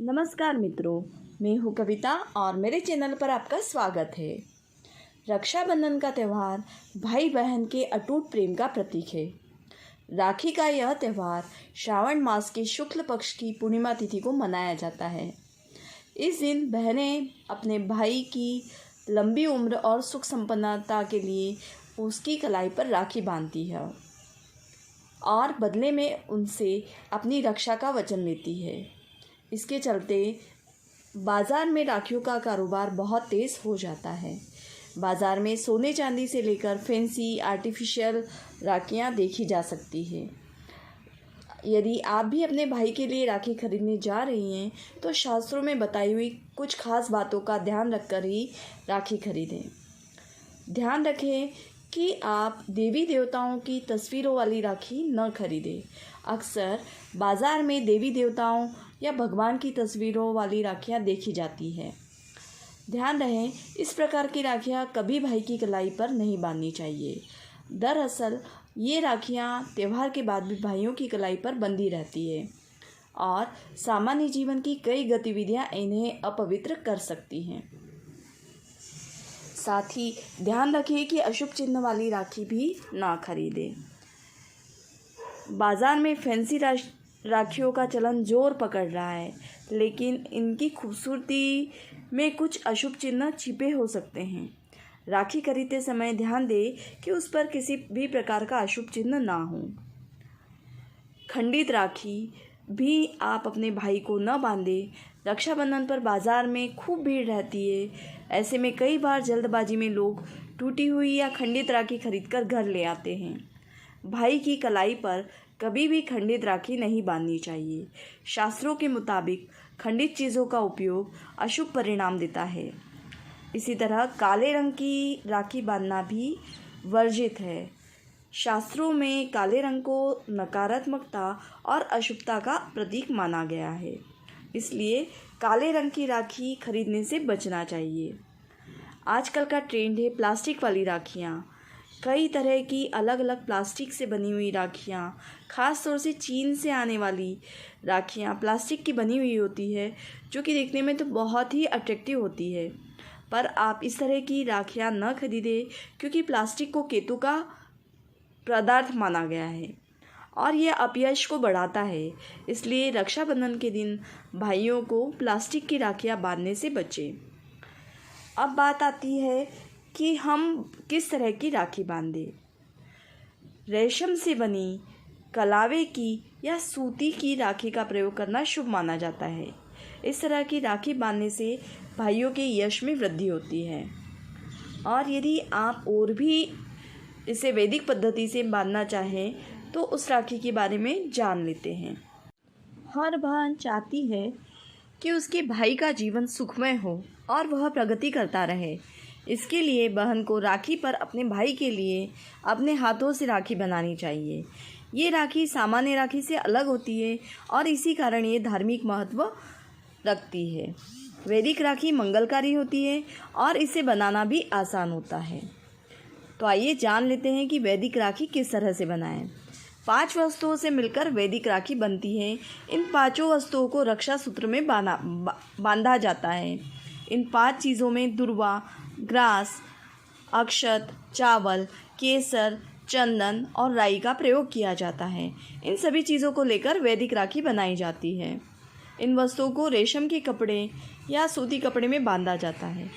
नमस्कार मित्रों, मैं हूँ कविता और मेरे चैनल पर आपका स्वागत है। रक्षाबंधन का त्यौहार भाई बहन के अटूट प्रेम का प्रतीक है। राखी का यह त्यौहार श्रावण मास के शुक्ल पक्ष की पूर्णिमा तिथि को मनाया जाता है। इस दिन बहनें अपने भाई की लंबी उम्र और सुख संपन्नता के लिए उसकी कलाई पर राखी बांधती है और बदले में उनसे अपनी रक्षा का वचन लेती है। इसके चलते बाज़ार में राखियों का कारोबार बहुत तेज़ हो जाता है। बाज़ार में सोने चांदी से लेकर फैंसी आर्टिफिशियल राखियाँ देखी जा सकती है। यदि आप भी अपने भाई के लिए राखी खरीदने जा रही हैं तो शास्त्रों में बताई हुई कुछ खास बातों का ध्यान रखकर ही राखी खरीदें। ध्यान रखें कि आप देवी देवताओं की तस्वीरों वाली राखी न खरीदें। अक्सर बाज़ार में देवी देवताओं या भगवान की तस्वीरों वाली राखियाँ देखी जाती है। ध्यान रहे, इस प्रकार की राखियाँ कभी भाई की कलाई पर नहीं बांधनी चाहिए। दरअसल ये राखियाँ त्यौहार के बाद भी भाइयों की कलाई पर बंधी रहती है और सामान्य जीवन की कई गतिविधियाँ इन्हें अपवित्र कर सकती हैं। साथ ही ध्यान रखिए कि अशुभ चिन्ह वाली राखी भी ना खरीदें। बाज़ार में फैंसी राखियों का चलन जोर पकड़ रहा है, लेकिन इनकी खूबसूरती में कुछ अशुभ चिन्ह छिपे हो सकते हैं। राखी खरीदते समय ध्यान दें कि उस पर किसी भी प्रकार का अशुभ चिन्ह ना हो। खंडित राखी भी आप अपने भाई को न बांधें। रक्षाबंधन पर बाज़ार में खूब भीड़ रहती है। ऐसे में कई बार जल्दबाजी में लोग टूटी हुई या खंडित राखी खरीदकर घर ले आते हैं। भाई की कलाई पर कभी भी खंडित राखी नहीं बांधनी चाहिए। शास्त्रों के मुताबिक खंडित चीज़ों का उपयोग अशुभ परिणाम देता है। इसी तरह काले रंग की राखी बांधना भी वर्जित है। शास्त्रों में काले रंग को नकारात्मकता और अशुभता का प्रतीक माना गया है, इसलिए काले रंग की राखी खरीदने से बचना चाहिए। आजकल का ट्रेंड है प्लास्टिक वाली राखियाँ। कई तरह की अलग अलग प्लास्टिक से बनी हुई राखियाँ, ख़ास तौर से चीन से आने वाली राखियाँ प्लास्टिक की बनी हुई होती है, जो कि देखने में तो बहुत ही अट्रैक्टिव होती है। पर आप इस तरह की राखियाँ न खरीदें, क्योंकि प्लास्टिक को केतु का पदार्थ माना गया है और यह अपयश को बढ़ाता है। इसलिए रक्षाबंधन के दिन भाइयों को प्लास्टिक की राखियाँ बांधने से बचें। अब बात आती है कि हम किस तरह की राखी बांधें। रेशम से बनी, कलावे की या सूती की राखी का प्रयोग करना शुभ माना जाता है। इस तरह की राखी बांधने से भाइयों के यश में वृद्धि होती है। और यदि आप और भी इसे वैदिक पद्धति से बांधना चाहें तो उस राखी के बारे में जान लेते हैं। हर बहन चाहती है कि उसके भाई का जीवन सुखमय हो और वह प्रगति करता रहे। इसके लिए बहन को राखी पर अपने भाई के लिए अपने हाथों से राखी बनानी चाहिए। ये राखी सामान्य राखी से अलग होती है और इसी कारण ये धार्मिक महत्व रखती है। वैदिक राखी मंगलकारी होती है और इसे बनाना भी आसान होता है। तो आइए जान लेते हैं कि वैदिक राखी किस तरह से बनाएं। 5 वस्तुओं से मिलकर वैदिक राखी बनती है। इन 5 वस्तुओं को रक्षा सूत्र में बांधा जाता है। इन 5 चीज़ों में दुर्वा, ग्रास, अक्षत, चावल, केसर, चंदन और राई का प्रयोग किया जाता है। इन सभी चीज़ों को लेकर वैदिक राखी बनाई जाती है। इन वस्तुओं को रेशम के कपड़े या सूती कपड़े में बांधा जाता है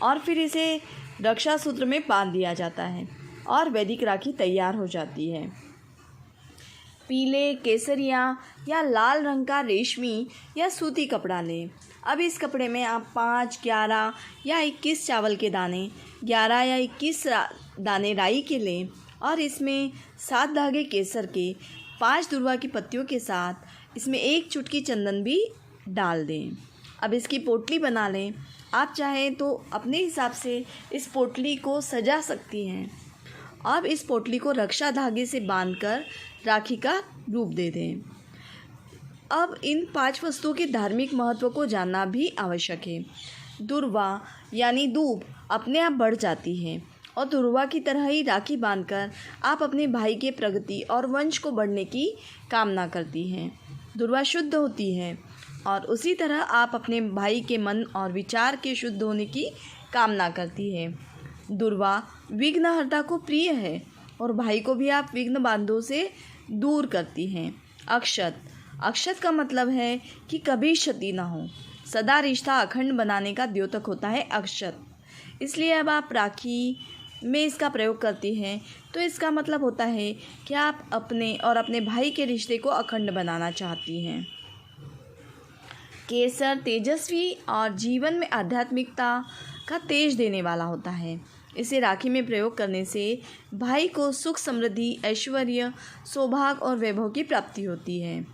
और फिर इसे रक्षा सूत्र में बांध दिया जाता है और वैदिक राखी तैयार हो जाती है। पीले, केसरिया या लाल रंग का रेशमी या सूती कपड़ा लें। अब इस कपड़े में आप 5, 11 या 21 चावल के दाने, 11 या 21 दाने राई के लें और इसमें 7 धागे केसर के, 5 दुर्वा की पत्तियों के साथ इसमें 1 चुटकी चंदन भी डाल दें। अब इसकी पोटली बना लें। आप चाहें तो अपने हिसाब से इस पोटली को सजा सकती हैं। अब इस पोटली को रक्षा धागे से बांधकर राखी का रूप दे दें। अब इन 5 वस्तुओं के धार्मिक महत्व को जानना भी आवश्यक है। दुर्वा यानी दूब अपने आप बढ़ जाती है और दुर्वा की तरह ही राखी बांधकर आप अपने भाई के प्रगति और वंश को बढ़ने की कामना करती हैं। दुर्वा शुद्ध होती है, और उसी तरह आप अपने भाई के मन और विचार के शुद्ध होने की कामना करती है। दुर्वा विघ्नहर्ता को प्रिय है और भाई को भी आप विघ्न बांधों से दूर करती हैं। अक्षत, अक्षत का मतलब है कि कभी क्षति ना हो, सदा रिश्ता अखंड बनाने का द्योतक होता है अक्षत। इसलिए अब आप राखी में इसका प्रयोग करती हैं तो इसका मतलब होता है कि आप अपने और अपने भाई के रिश्ते को अखंड बनाना चाहती हैं। केसर तेजस्वी और जीवन में आध्यात्मिकता का तेज देने वाला होता है। इसे राखी में प्रयोग करने से भाई को सुख, समृद्धि, ऐश्वर्य, सौभाग्य और वैभव की प्राप्ति होती है।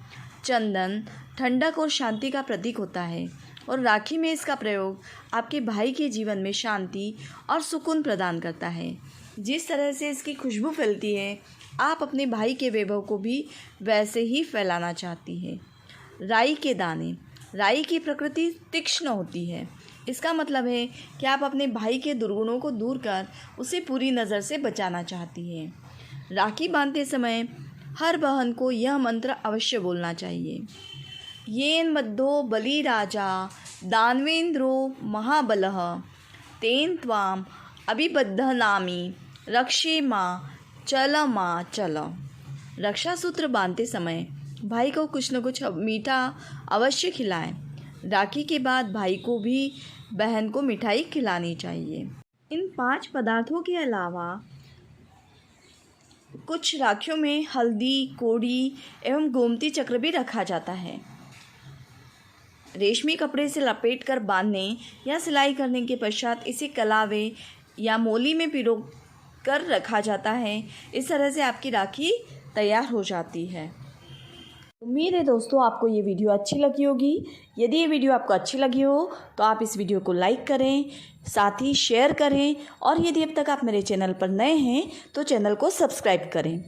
चंदन ठंडक और शांति का प्रतीक होता है और राखी में इसका प्रयोग आपके भाई के जीवन में शांति और सुकून प्रदान करता है। जिस तरह से इसकी खुशबू फैलती है, आप अपने भाई के वैभव को भी वैसे ही फैलाना चाहती है। राई के दाने, राई की प्रकृति तीक्ष्ण होती है। इसका मतलब है कि आप अपने भाई के दुर्गुणों को दूर कर उसे पूरी नज़र से बचाना चाहती हैं। राखी बांधते समय हर बहन को यह मंत्र अवश्य बोलना चाहिए। येन बद्धो बलि राजा दानवेंद्रो महाबलः तेन त्वाम अभिबद्धनामि रक्षे माँ चल। रक्षा सूत्र बांधते समय भाई को कुछ न कुछ मीठा अवश्य खिलाएं। राखी के बाद भाई को भी बहन को मिठाई खिलानी चाहिए। इन 5 पदार्थों के अलावा कुछ राखियों में हल्दी, कोड़ी एवं गोमती चक्र भी रखा जाता है। रेशमी कपड़े से लपेटकर बांधने या सिलाई करने के पश्चात इसे कलावे या मोली में पिरो कर रखा जाता है। इस तरह से आपकी राखी तैयार हो जाती है। उम्मीद है दोस्तों आपको ये वीडियो अच्छी लगी होगी। यदि ये वीडियो आपको अच्छी लगी हो तो आप इस वीडियो को लाइक करें, साथ ही शेयर करें और यदि अब तक आप मेरे चैनल पर नए हैं तो चैनल को सब्सक्राइब करें।